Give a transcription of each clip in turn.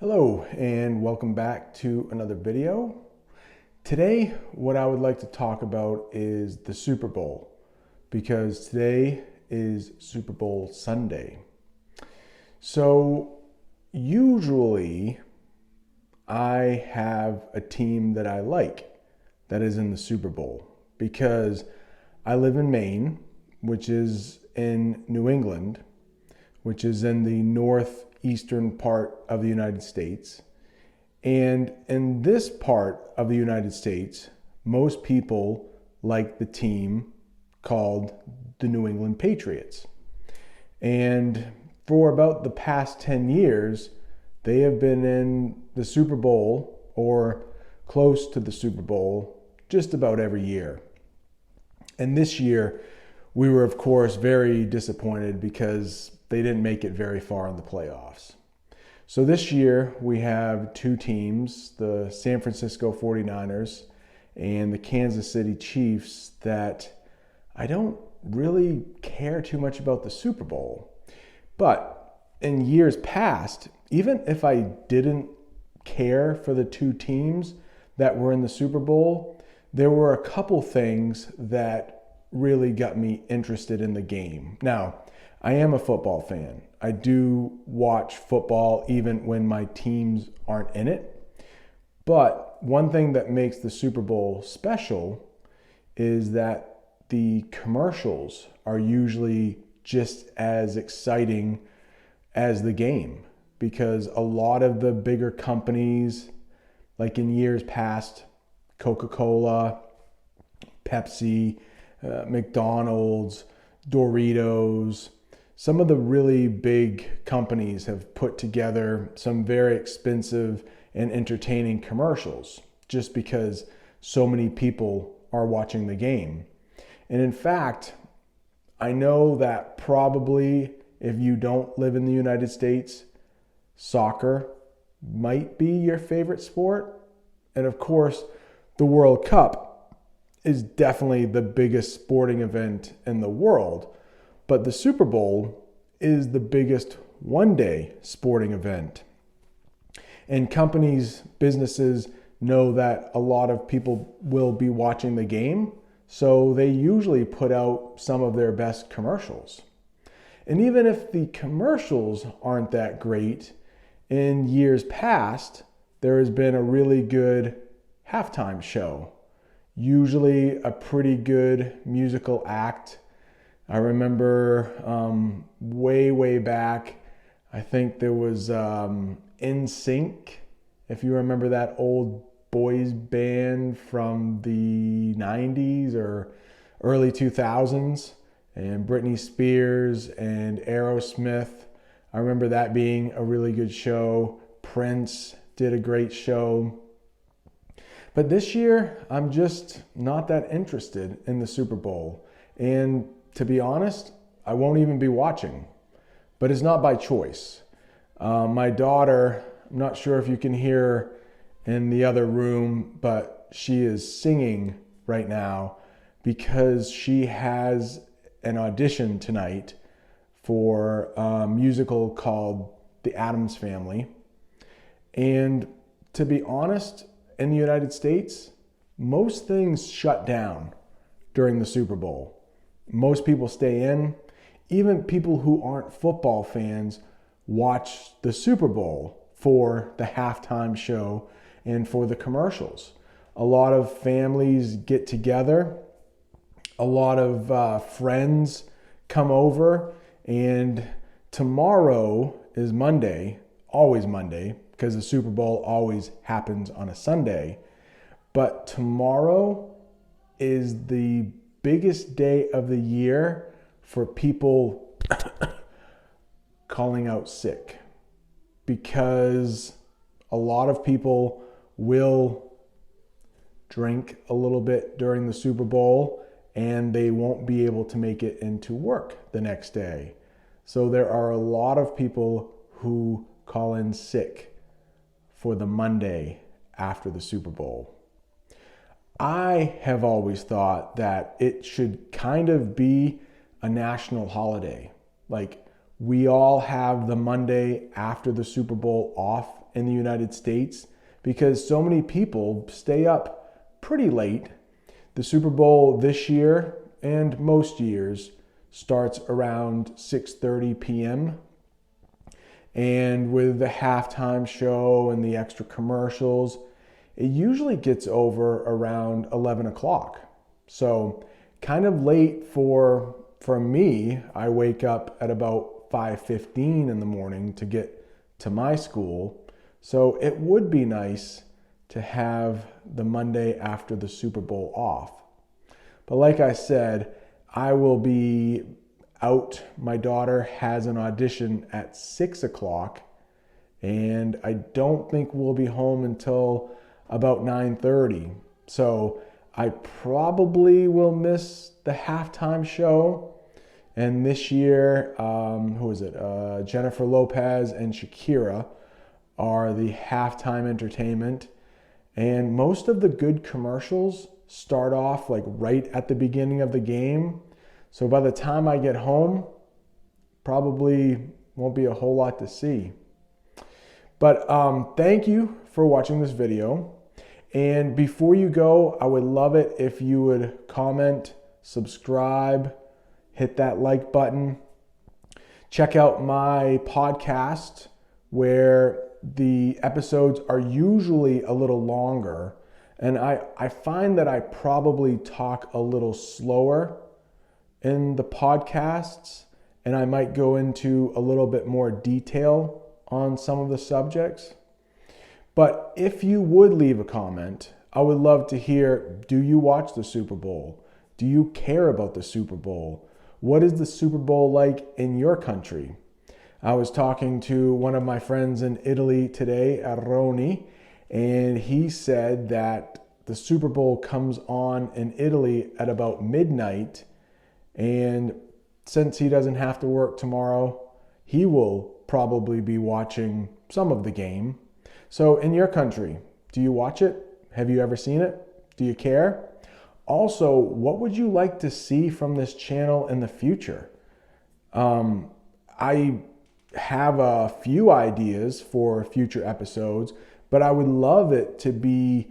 Hello and welcome back to another video. Today, what I would like to talk about is the Super Bowl, because today is Super Bowl Sunday. So usually I have a team that I like that is in the Super Bowl because I live in Maine, which is in New England, which is in the northeastern part of the United States. And in this part of the United States, most people like the team called the New England Patriots. And for about the past 10 years, they have been in the Super Bowl or close to the Super Bowl just about every year. And this year, we were, of course, very disappointed because they didn't make it very far in the playoffs. So this year, we have two teams, the San Francisco 49ers and the Kansas City Chiefs, that I don't really care too much about the Super Bowl. But in years past, even if I didn't care for the two teams that were in the Super Bowl, there were a couple things that really got me interested in the game. Now, I am a football fan. I do watch football even when my teams aren't in it. But one thing that makes the Super Bowl special is that the commercials are usually just as exciting as the game, because a lot of the bigger companies, like in years past, Coca-Cola, Pepsi, McDonald's, Doritos, some of the really big companies have put together some very expensive and entertaining commercials just because so many people are watching the game. And in fact, I know that probably if you don't live in the United States, soccer might be your favorite sport. And of course, the World Cup is definitely the biggest sporting event in the world. But the Super Bowl is the biggest one-day sporting event. And companies, businesses know that a lot of people will be watching the game, so they usually put out some of their best commercials. And even if the commercials aren't that great, in years past, there has been a really good halftime show, usually a pretty good musical act. I remember way back, I think there was NSYNC, if you remember that old boys band from the 90s or early 2000s, and Britney Spears and Aerosmith. I remember that being a really good show. Prince did a great show. But this year, I'm just not that interested in the Super Bowl. And to be honest, I won't even be watching. But it's not by choice. My daughter, I'm not sure if you can hear in the other room, but she is singing right now because she has an audition tonight for a musical called The Addams Family. And to be honest, in the United States, most things shut down during the Super Bowl. Most people stay in. Even people who aren't football fans watch the Super Bowl for the halftime show and for the commercials. A lot of families get together. A lot of friends come over. And tomorrow is Monday, always Monday, because the Super Bowl always happens on a Sunday. But tomorrow is the biggest day of the year for people calling out sick, because a lot of people will drink a little bit during the Super Bowl and they won't be able to make it into work the next day. So there are a lot of people who call in sick for the Monday after the Super Bowl. I have always thought that it should kind of be a national holiday. Like we all have the Monday after the Super Bowl off in the United States because so many people stay up pretty late. The Super Bowl this year and most years starts around 6:30 p.m. And with the halftime show and the extra commercials, it usually gets over around 11 o'clock. So kind of late for me. I wake up at about 5:15 in the morning to get to my school. So it would be nice to have the Monday after the Super Bowl off. But like I said, I will be out. My daughter has an audition at 6 o'clock, and I don't think we'll be home until about 9:30. So I probably will miss the halftime show. And this year, who is it? Jennifer Lopez and Shakira are the halftime entertainment. And most of the good commercials start off like right at the beginning of the game. So by the time I get home, probably won't be a whole lot to see. But thank you for watching this video. And before you go, I would love it if you would comment, subscribe, hit that like button. Check out my podcast where the episodes are usually a little longer. And I find that I probably talk a little slower in the podcasts, and I might go into a little bit more detail on some of the subjects. But if you would leave a comment, I would love to hear, do you watch the Super Bowl? Do you care about the Super Bowl? What is the Super Bowl like in your country? I was talking to one of my friends in Italy today, Aroni, and he said that the Super Bowl comes on in Italy at about midnight. And since he doesn't have to work tomorrow, he will probably be watching some of the game. So in your country, do you watch it? Have you ever seen it? Do you care? Also, what would you like to see from this channel in the future? I have a few ideas for future episodes, but I would love it to be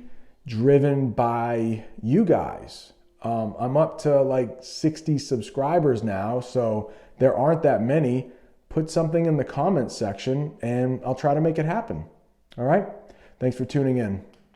driven by you guys. I'm up to like 60 subscribers now, so there aren't that many. Put something in the comments section and I'll try to make it happen. All right? Thanks for tuning in.